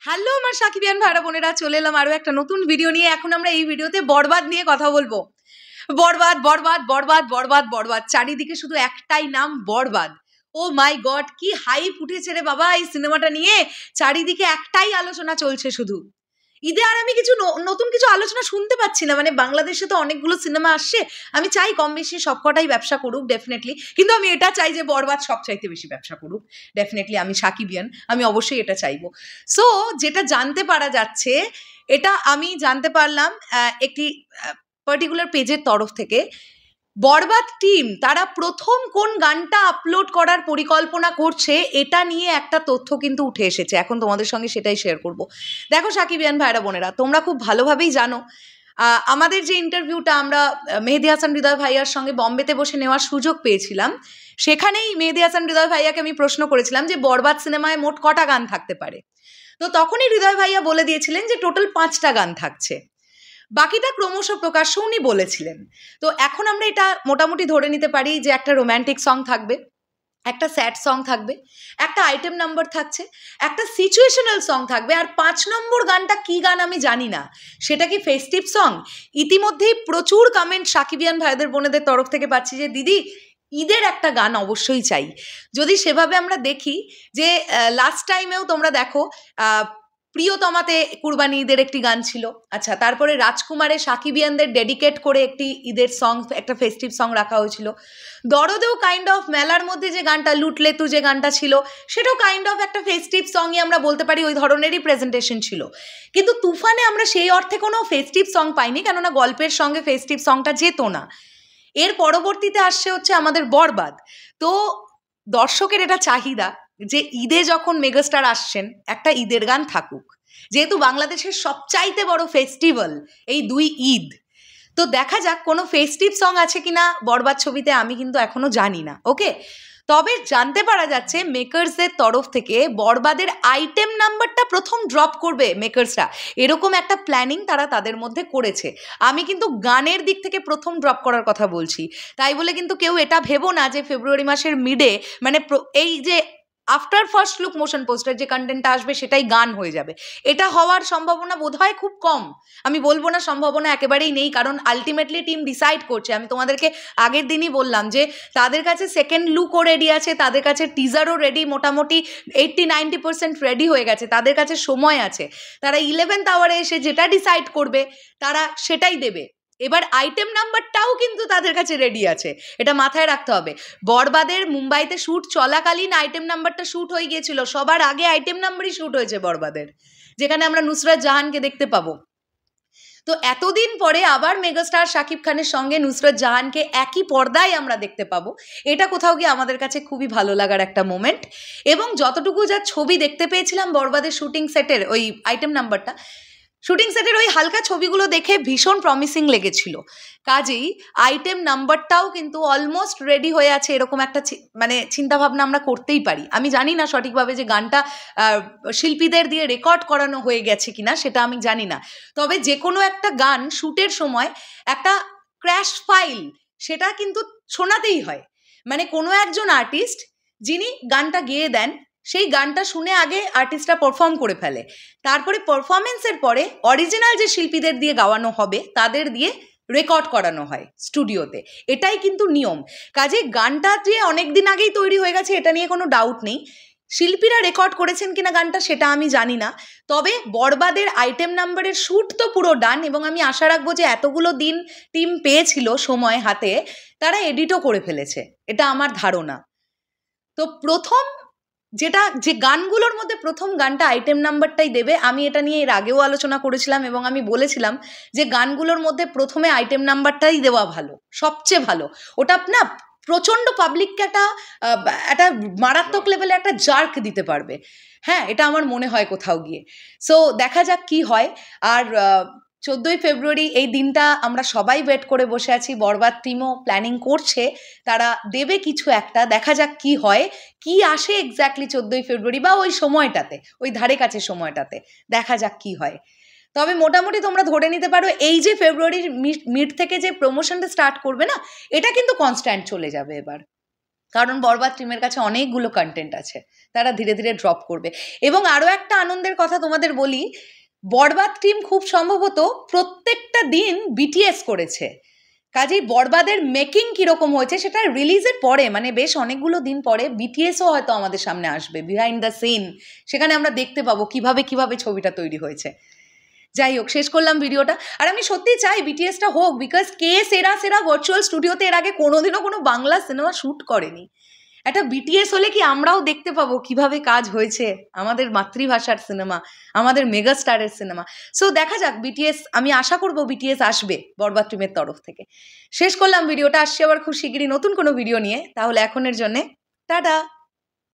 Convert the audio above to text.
Hello আমার সাকিবিয়ান ভাইরা বোনেরা, চলে এলাম আরো একটা নতুন ভিডিও নিয়ে। এখন আমরা এই ভিডিওতে বরবাদ নিয়ে কথা বলবো। বরবাদ বরবাদ বরবাদ বরবাদ বরবাদ, চারিদিকে শুধু একটাই নাম বরবাদ। ও মাই গড, কি হাইপ উঠেছে রে বাবা এই সিনেমাটা নিয়ে। চারিদিকে একটাই আলোচনা চলছে শুধু। ঈদে আর আমি কিছু নতুন কিছু আলোচনা শুনতে পাচ্ছি না। মানে বাংলাদেশে তো অনেকগুলো সিনেমা আসছে, আমি চাই কম বেশি সবকটাই ব্যবসা করুক ডেফিনেটলি, কিন্তু আমি এটা চাই যে বরবাদ সবচাইতে বেশি ব্যবসা করুক ডেফিনেটলি। আমি সাকিবিয়ান, আমি অবশ্যই এটা চাইবো। সো যেটা জানতে পারা যাচ্ছে, এটা আমি জানতে পারলাম একটি পার্টিকুলার পেজের তরফ থেকে। বরবাদ টিম তারা প্রথম কোন গানটা আপলোড করার পরিকল্পনা করছে এটা নিয়ে একটা তথ্য কিন্তু উঠে এসেছে। এখন তোমাদের সঙ্গে সেটাই শেয়ার করব। দেখো সাকিবিয়ান ভাইরা বোনেরা, তোমরা খুব ভালোভাবেই জানো আমাদের যে ইন্টারভিউটা আমরা মেহেদী হাসান হৃদয় ভাইয়ার সঙ্গে বম্বেতে বসে নেওয়ার সুযোগ পেয়েছিলাম, সেখানেই মেহেদী হাসান হৃদয় ভাইয়াকে আমি প্রশ্ন করেছিলাম যে বরবাদ সিনেমায় মোট কটা গান থাকতে পারে। তো তখনই হৃদয় ভাইয়া বলে দিয়েছিলেন যে টোটাল 5টা গান থাকছে, বাকিটা ক্রমশ প্রকাশ্য উনি বলেছিলেন। তো এখন আমরা এটা মোটামুটি ধরে নিতে পারি যে একটা রোম্যান্টিক সং থাকবে, একটা স্যাড সং থাকবে, একটা আইটেম নাম্বার থাকছে, একটা সিচুয়েশনাল সং থাকবে, আর 5 নম্বর গানটা কি গান আমি জানি না। সেটা কি ফেস্টিভ সং? ইতিমধ্যেই প্রচুর কমেন্ট সাকিবিয়ান ভাইদের বোনেদের তরফ থেকে পাচ্ছি যে দিদি ঈদের একটা গান অবশ্যই চাই। যদি সেভাবে আমরা দেখি যে লাস্ট টাইমেও তোমরা দেখো প্রিয়তমাতে কুরবানি ঈদের একটি গান ছিল, আচ্ছা তারপরে রাজকুমারে সাকিবিয়ানদের ডেডিকেট করে একটি ঈদের সং, একটা ফেস্টিভ সং রাখা হয়েছিল। দরদেও কাইন্ড অফ মেলার মধ্যে যে গানটা লুটলে তু যে গানটা ছিল, সেটাও কাইন্ড অফ একটা ফেস্টিভ সংই আমরা বলতে পারি, ওই ধরনেরই প্রেজেন্টেশন ছিল। কিন্তু তুফানে আমরা সেই অর্থে কোনো ফেস্টিভ সং পাইনি, কেননা গল্পের সঙ্গে ফেস্টিভ সংটা যেত না। এর পরবর্তীতে আসছে হচ্ছে আমাদের বরবাদ। তো দর্শকের এটা চাহিদা যে ঈদে যখন মেগাস্টার আসছেন একটা ঈদের গান থাকুক, যেহেতু বাংলাদেশের সবচাইতে বড় ফেস্টিভ্যাল এই 2 ঈদ। তো দেখা যাক কোনো ফেস্টিভ সং আছে কিনা বরবাদ ছবিতে, আমি কিন্তু এখনো জানি না। ওকে, তবে জানতে পারা যাচ্ছে মেকার্সদের তরফ থেকে বরবাদের আইটেম নাম্বারটা প্রথম ড্রপ করবে মেকার্সরা, এরকম একটা প্ল্যানিং তারা তাদের মধ্যে করেছে। আমি কিন্তু গানের দিক থেকে প্রথম ড্রপ করার কথা বলছি, তাই বলে কিন্তু কেউ এটা ভেবো না যে ফেব্রুয়ারি মাসের মিডে, মানে এই যে after first look motion poster যে কন্টেন্টটা আসবে সেটাই গান হয়ে যাবে। এটা হওয়ার সম্ভাবনা বোধহয় খুব কম। আমি বলবো না সম্ভাবনা একেবারেই নেই, কারণ আলটিমেটলি টিম ডিসাইড করছে। আমি তোমাদেরকে আগের দিনই বললাম যে তাদের কাছে সেকেন্ড লুকও রেডি আছে, তাদের কাছে টিজারও রেডি, মোটামুটি 80-90% রেডি হয়ে গেছে, তাদের কাছে সময় আছে। তারা 11th আওয়ারে এসে যেটা ডিসাইড করবে তারা সেটাই দেবে। এবার আইটেম নাম্বারটাও কিন্তু তাদের কাছে রেডি আছে, এটা মাথায় রাখতে হবে। বরবাদের মুম্বাইতে শ্যুট চলাকালীন আইটেম নাম্বারটা শ্যুট হয়ে গিয়েছিল, সবার আগে আইটেম নাম্বারই শ্যুট হয়েছে বরবাদের, যেখানে আমরা নুসরাত জাহানকে দেখতে পাবো। তো এতদিন পরে আবার মেগাস্টার শাকিব খানের সঙ্গে নুসরাত জাহানকে একই পর্দায় আমরা দেখতে পাবো, এটা কোথাও গিয়ে আমাদের কাছে খুবই ভালো লাগার একটা মোমেন্ট। এবং যতটুকু যা ছবি দেখতে পেয়েছিলাম বরবাদের শুটিং সেটের ওই আইটেম নাম্বারটা, শুটিং সেটের ওই হালকা ছবিগুলো দেখে ভীষণ প্রমিসিং লেগেছিল। কাজেই আইটেম নাম্বারটাও কিন্তু অলমোস্ট রেডি হয়ে আছে, এরকম একটা মানে চিন্তাভাবনা আমরা করতেই পারি। আমি জানি না সঠিকভাবে যে গানটা শিল্পীদের দিয়ে রেকর্ড করানো হয়ে গেছে কিনা, সেটা আমি জানি না। তবে যে কোনো একটা গান শ্যুটের সময় একটা ক্র্যাশ ফাইল সেটা কিন্তু শোনাতেই হয়। মানে কোনো একজন আর্টিস্ট যিনি গানটা গেয়ে দেন, সেই গানটা শুনে আগে আর্টিস্টরা পারফর্ম করে ফেলে, তারপরে পারফরমেন্সের পরে অরিজিনাল যে শিল্পীদের দিয়ে গাওয়ানো হবে তাদের দিয়ে রেকর্ড করানো হয় স্টুডিওতে, এটাই কিন্তু নিয়ম। কাজে গানটা যে অনেক দিন আগেই তৈরি হয়ে গেছে এটা নিয়ে কোনো ডাউট নেই। শিল্পীরা রেকর্ড করেছেন কিনা গানটা সেটা আমি জানি না, তবে বরবাদের আইটেম নাম্বারের শ্যুট তো পুরো ডান, এবং আমি আশা রাখবো যে এতগুলো দিন টিম পেয়েছিল সময় হাতে, তারা এডিটও করে ফেলেছে, এটা আমার ধারণা। তো প্রথম যে গানগুলোর মধ্যে প্রথম গানটা আইটেম নাম্বারটাই দেবে, আমি এটা নিয়ে এর আগেও আলোচনা করেছিলাম এবং আমি বলেছিলাম যে গানগুলোর মধ্যে প্রথমে আইটেম নাম্বারটাই দেওয়া ভালো, সবচেয়ে ভালো। ওটা না প্রচণ্ড পাবলিককে একটা মারাত্মক লেভেলে একটা জার্ক দিতে পারবে। হ্যাঁ, এটা আমার মনে হয় কোথাও গিয়ে। সো দেখা যাক কি হয়। আর 14ই ফেব্রুয়ারি এই দিনটা আমরা সবাই ওয়েট করে বসে আছি, বরবাদ টিমও প্ল্যানিং করছে, তারা দেবে কিছু একটা, দেখা যাক কি হয়, কি আসে এক্স্যাক্টলি 14ই ফেব্রুয়ারি বা ওই সময়টাতে, ওই ধারে কাছে সময়টাতে, দেখা যাক কি হয়। তবে মোটামুটি তোমরা ধরে নিতে পারো এই যে ফেব্রুয়ারির মিড থেকে যে প্রমোশনটা স্টার্ট করবে না, এটা কিন্তু কনস্ট্যান্ট চলে যাবে এবার। কারণ বরবাদ টিমের কাছে অনেকগুলো কন্টেন্ট আছে, তারা ধীরে ধীরে ড্রপ করবে। এবং আরও একটা আনন্দের কথা তোমাদের বলি, বরবাদ টিম খুব সম্ভবত প্রত্যেকটা দিন বিটিএস করেছে, কাজেই বরবাদের মেকিং কীরকম হয়েছে সেটা রিলিজের পরে, মানে বেশ অনেকগুলো দিন পরে বিটিএসও হয়তো আমাদের সামনে আসবে, বিহাইন্ড দ্য সিন, সেখানে আমরা দেখতে পাবো কিভাবে কিভাবে ছবিটা তৈরি হয়েছে। যাই হোক, শেষ করলাম ভিডিওটা। আর আমি সত্যিই চাই বিটিএসটা হোক, বিকজ কে সেরা সেরা ভার্চুয়াল স্টুডিওতে এর আগে কোনোদিনও কোনো বাংলা সিনেমা শ্যুট করেনি। একটা বিটিএস হলে কি আমরাও দেখতে পাবো কিভাবে কাজ হয়েছে, আমাদের মাতৃভাষার সিনেমা, আমাদের মেগাস্টারের সিনেমা। সো দেখা যাক বিটিএস, আমি আশা করবো বিটিএস আসবে বরবাদ টিমের তরফ থেকে। শেষ করলাম ভিডিওটা, আসছি আবার খুব শিগগিরই নতুন কোনো ভিডিও নিয়ে। তাহলে এখনের জন্যে টাটা।